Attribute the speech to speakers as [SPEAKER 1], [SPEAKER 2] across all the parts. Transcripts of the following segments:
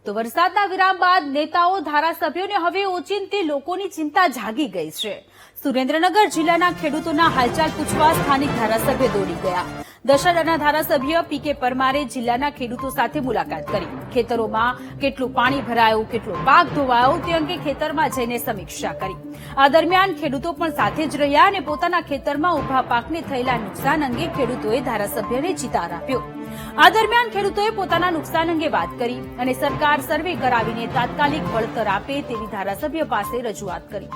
[SPEAKER 1] તો વરસાદના વિરામ બાદ નેતાઓ ધારાસભ્યોને હવે ઓચિંતી લોકોની ચિંતા જાગી ગઈ છે। સુરેન્દ્રનગર જિલ્લાના ખેડૂતોના હાલચાલ પૂછવા સ્થાનિક ધારાસભ્ય દોડી ગયા। દશેરાના ધારાસભ્ય પીકે પરમારે જિલ્લાના ખેડૂતો સાથે મુલાકાત કરી। ખેતરોમાં કેટલું પાણી ભરાયું, કેટલો પાક ધોવાયો તે અંગે ખેતરમાં જઈને સમીક્ષા કરી। આ દરમિયાન ખેડૂતો પણ સાથે જ રહ્યા અને પોતાના ખેતરમાં ઉભા પાકને થયેલા નુકસાન અંગે ખેડૂતોએ ધારાસભ્યને ચિતાર આપ્યો। આ દરમિયાન ખેડૂતોએ પોતાના નુકસાન અંગે વાત કરી અને સરકાર સર્વે કરાવીને તાત્કાલિક વળતર આપે તેવી ધારાસભ્ય પાસે રજૂઆત કરી।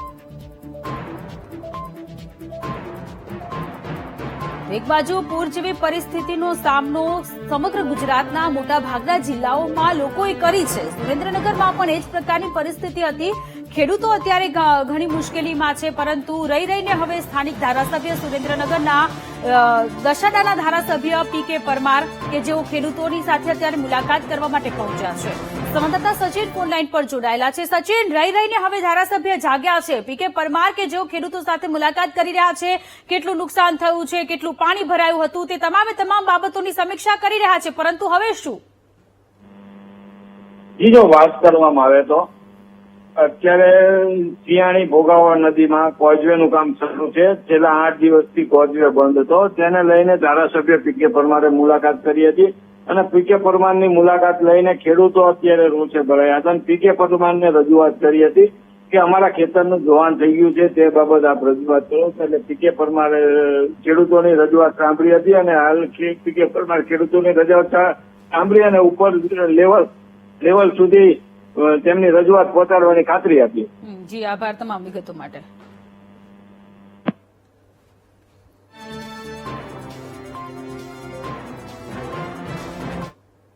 [SPEAKER 1] એક બાજુ પૂર જેવી પરિસ્થિતિનો સામનો સમગ્ર ગુજરાતના મોટાભાગના જિલ્લાઓમાં લોકોએ કરી છે। સુરેન્દ્રનગરમાં પણ એ જ પ્રકારની પરિસ્થિતિ હતી। ખેડૂતો અત્યારે ઘણી મુશ્કેલીમાં છે, પરંતુ રહી રહીને હવે સ્થાનિક ધારાસભ્ય સુરેન્દ્રનગરના દશેરાના ધારાસભ્ય પીકે પરમાર કે જેઓ ખેડૂતોની સાથે અત્યારે મુલાકાત કરવા માટે પહોંચ્યા છે। સંવાદદાતા સચિન ફોનલાઈન પર જોડાયેલા છે। સચિન, રહી રહીને હવે ધારાસભ્ય જાગ્યા છે। પીકે પરમાર કે જેઓ ખેડૂતો સાથે મુલાકાત કરી રહ્યા છે, કેટલું નુકસાન થયું છે, કેટલું પાણી ભરાયું હતું, તે તમામ બાબતોની સમીક્ષા કરી રહ્યા છે, પરંતુ હવે શું?
[SPEAKER 2] જો વાત કરવામાં આવે તો અત્યારે સિયાણી ભોગાવા નદીમાં કોઝવેનું કામ શરૂ છે। છેલ્લા 8 દિવસથી કોઝવે બંધ હતો, તેને લઈને ધારાસભ્ય પીકે પરમારે મુલાકાત કરી હતી અને પીકે પરમારની મુલાકાત લઈને ખેડૂતો અત્યારે રોષે ભરાયા હતા અને પીકે પરમારને રજૂઆત કરી હતી કે અમારા ખેતરનું ધોવાણ થઈ ગયું છે, તે બાબત આપ રજૂઆત કરો। એટલે પીકે પરમારે ખેડૂતોની રજૂઆત સાંભળી હતી અને હાલ પીકે પરમાર ખેડૂતોની રજૂઆત સાંભળી અને ઉપર લેવલ સુધી તેમની રજૂઆત પહોંચાડવાની ખાતરી આપી।
[SPEAKER 1] જી, આભાર તમામ વિગતો માટે।